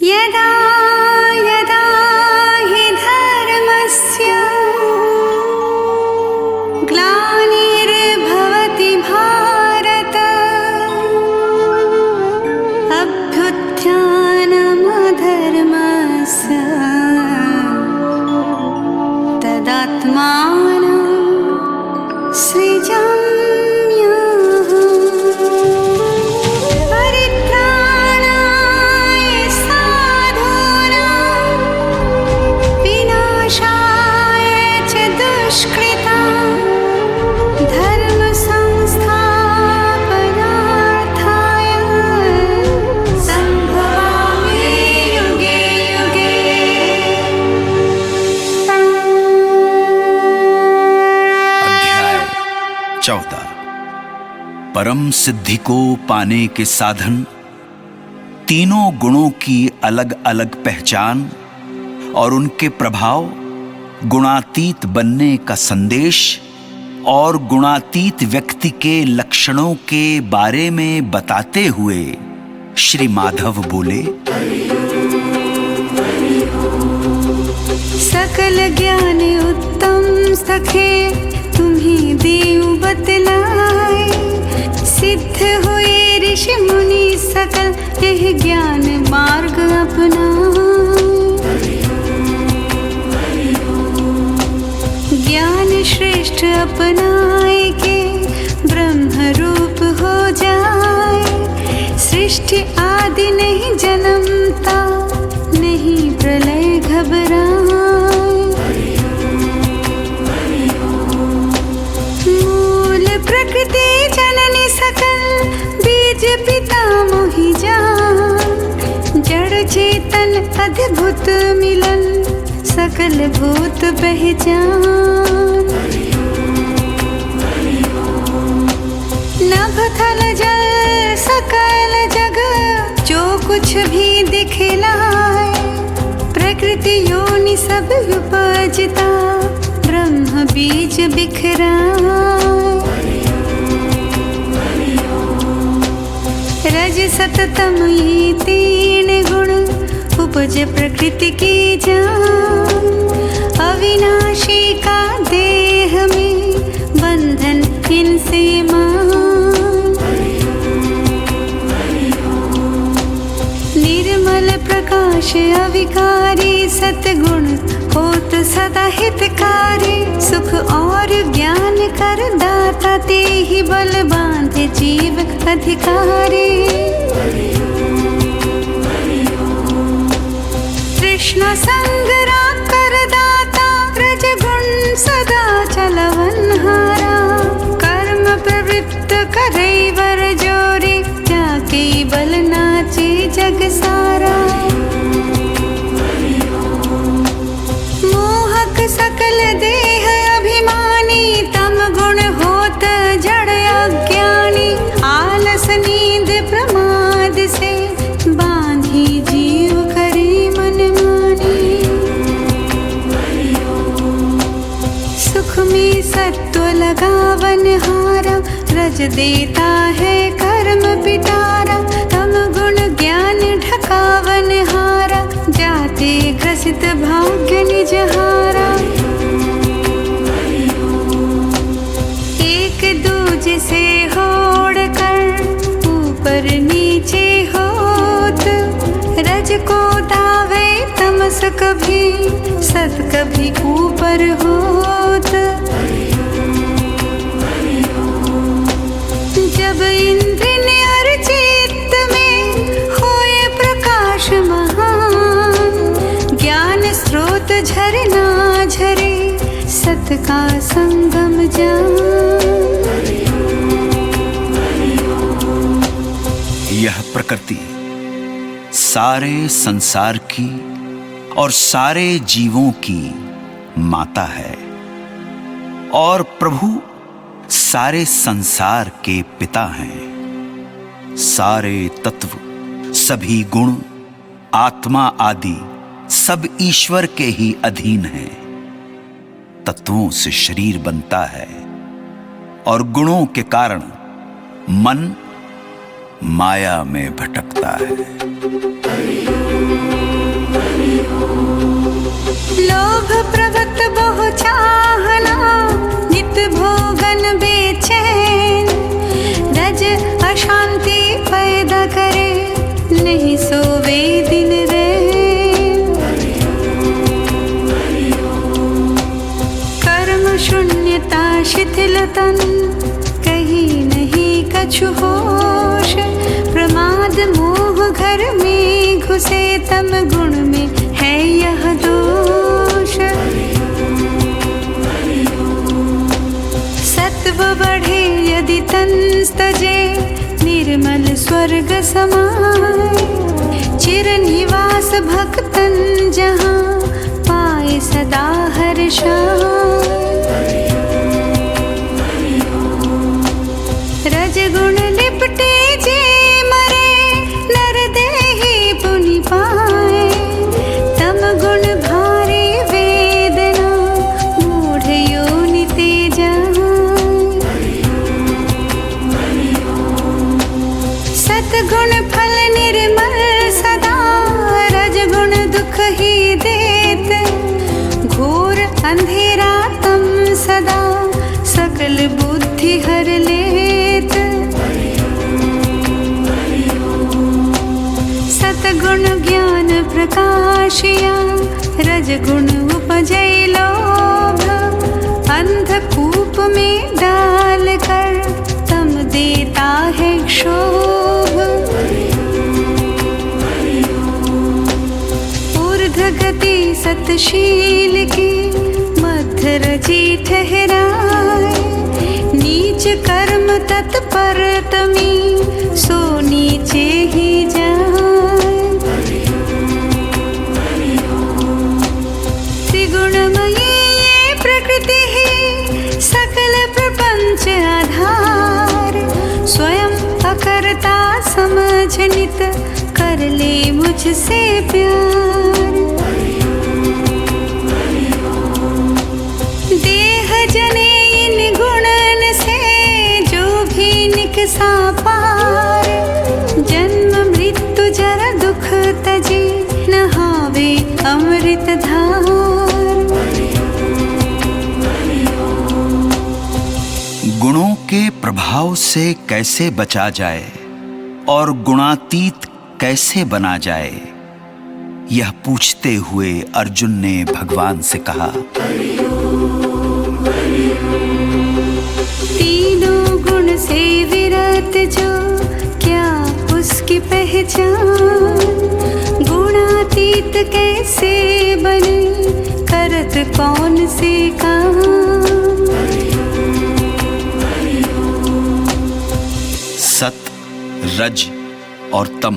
यदा यदा हि धर्मस्य ग्लानिर्भवति भारत अभ्युत्थानमधर्मस्य तदात्मानं सृजाम्यहम्। परित्राणाय साधूनां विनाशाय च दुष्कृतां धर्म संस्थापनार्थाय संभवामि युगे युगे। अध्याय 14। परम सिद्धि को पाने के साधन, तीनों गुणों की अलग अलग पहचान और उनके प्रभाव, गुणातीत बनने का संदेश और गुणातीत व्यक्ति के लक्षणों के बारे में बताते हुए श्री माधव बोले, सकल ज्ञान उत्तम सखे तुम्हें देव बतलाए। सिद्ध हुए ऋषि मुनि सकल यह ज्ञान मार्ग अपनाए। ज्ञान श्रेष्ठ अपनाए के ब्रह्म रूप हो जाए। सृष्टि आदि नहीं जन्मता, नहीं प्रलय घबराए। मूल प्रकृति जननी सकल बीज पिता मोहि जान। जड़ चेतन अद्भुत मिलन सकल भूत पहचान। नभ थल जल सकल जग जो कुछ भी दिखलाए। प्रकृति योनि सब उपजता ब्रह्म बीज बिखराए। रज सत तम ये तीन गुण उपज प्रकृति की जान। अविनाशी का देह में बंधन इनसे मान। निर्मल प्रकाश अविकारी सतगुण होत सदा हितकारी। सुख और ज्ञान कर दाता ते ही बल बांधे जीव अधिकारी। कृष्ण संग कर दाता रज गुण सदा चलवनहारा। कर्म प्रवृत्त करे वर जोरे जाके बल नाचे जग सारा। मोहक सकल देह अभिमानी तम गुण होत जड़ अज्ञानी। आलस नींद प्रमाद से बांधी जीव करे मन मानी। सुख में सत्व लगावन हारा रज देता है कर्म पिटारा। तम गुण ज्ञान ढकावन हारा जाते ग्रसित भाग्य निज हारा। एक दूज से होड़ कर ऊपर नीचे होत। रज को दावे तमस कभी सत कभी ऊपर होत। जब इंद्र ने और चित्त में होए प्रकाश महान। ज्ञान स्रोत झरना झरे सत का संगम जान। यह प्रकृति सारे संसार की और सारे जीवों की माता है और प्रभु सारे संसार के पिता हैं। सारे तत्व, सभी गुण, आत्मा आदि सब ईश्वर के ही अधीन हैं। तत्वों से शरीर बनता है और गुणों के कारण मन माया में भटकता है। मन बेचैन, रज अशांति पैदा करे, नहीं सोवे दिन रैन। कर्म शून्यता शिथिल तन, कहीं नहीं कछु होश, प्रमाद मोह घर में घुसे, तम गुण में है यह दोष। सत्व बढ़े यदि तन तजे, निर्मल स्वर्ग समाए, चिर निवास भक्तन जहाँ, पाए सदा हर्षाए। रजगुण लिपटे जे मरे, नर देहि पुनि पाए, तम गुण भारी वेदना, मूढ़ योनि ते जाए। सतगुण फल निर्मल सदा, रजगुण दुख ही देत, घोर अंधेरा तम सदा, सकल बुद्धि हर लेत। सतगुण ज्ञान प्रकाशिया, रजगुण उपजै लोभ, अंधकूप में डाल कर, तम देता है क्षोभ। ऊर्ध्व गति सतशील की, मध्य रजी ठहराए, नीच कर्म तत्पर तमी, सो नीचे ही जाए। त्रिगुणमयी ये प्रकृति ही, सकल प्रपंच आधार, स्वयं अकर्ता समझ नित, कर ले मुझसे प्यार। देह जने इन गुणन से, जो भी निकसा पार, जन्म मृत्यु जरा दुख तजे, नहावे अमृत धार। गुणों के प्रभाव से कैसे बचा जाए और गुणातीत कैसे बना जाए, यह पूछते हुए अर्जुन ने भगवान से कहा। तीनों गुण से विरत जो, क्या उसकी पहचान, गुणातीत कैसे बने, करत कौन से काम। सत, रज और तम,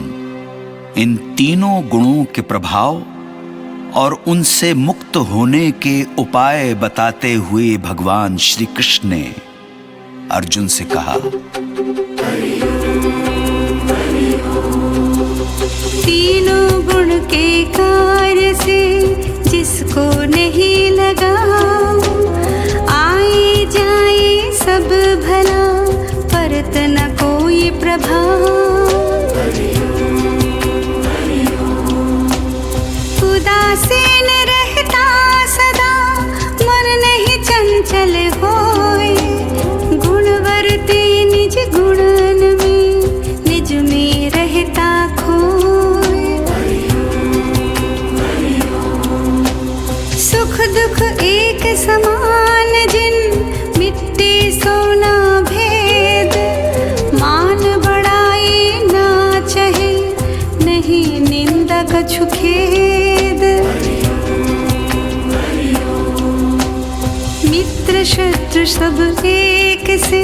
इन तीनों गुणों के प्रभाव और उनसे मुक्त होने के उपाय बताते हुए भगवान श्री कृष्ण ने अर्जुन से कहा। तीनों गुण के कार्य से, जिसको नहीं लगा, आए जाए सब भला, परत न कोई प्रभाव। उदासीन रहता सदा, मन नहीं चंचल होए, गुणवर्ती निज गुणन में, निज में रहता खोए। सुख दुख एक समान जिन, मिट्टी सोना भेद, मान बढ़ाई ना चहे, नहीं निंदा कछु खेद। मित्र शत्रु सब एक से,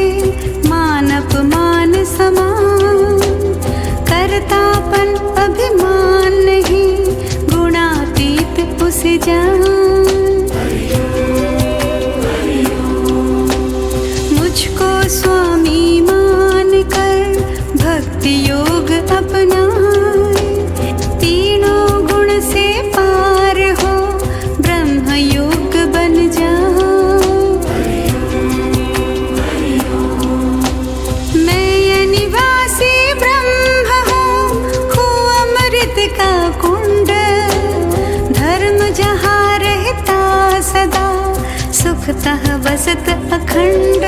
मान अपमान समान, करतापन अभिमान नहीं, गुणातीत उसे जान। मुझको स्वामी मान कर, भक्ति योग अपनाए, तीनों गुण से पार हो, ब्रह्म योग बन जाओ। मैं अनिवासी ब्रह्म हूँ अमृत का कुंड, धर्म जहाँ रहता सदा, सुखतः बसत अखंड।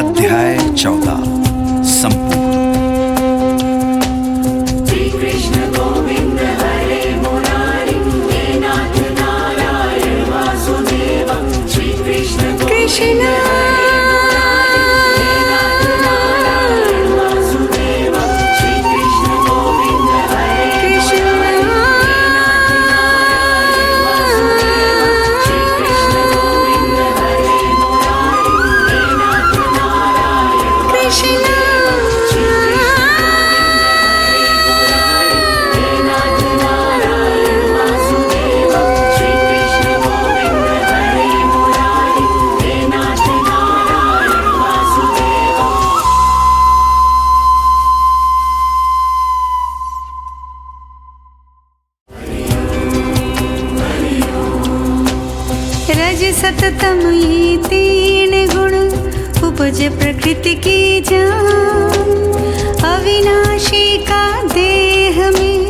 अध्याय 14 संपूर्ण। कृष्ण रज सततम ये तीन गुण उपज प्रकृति की जान। अविनाशी का देह में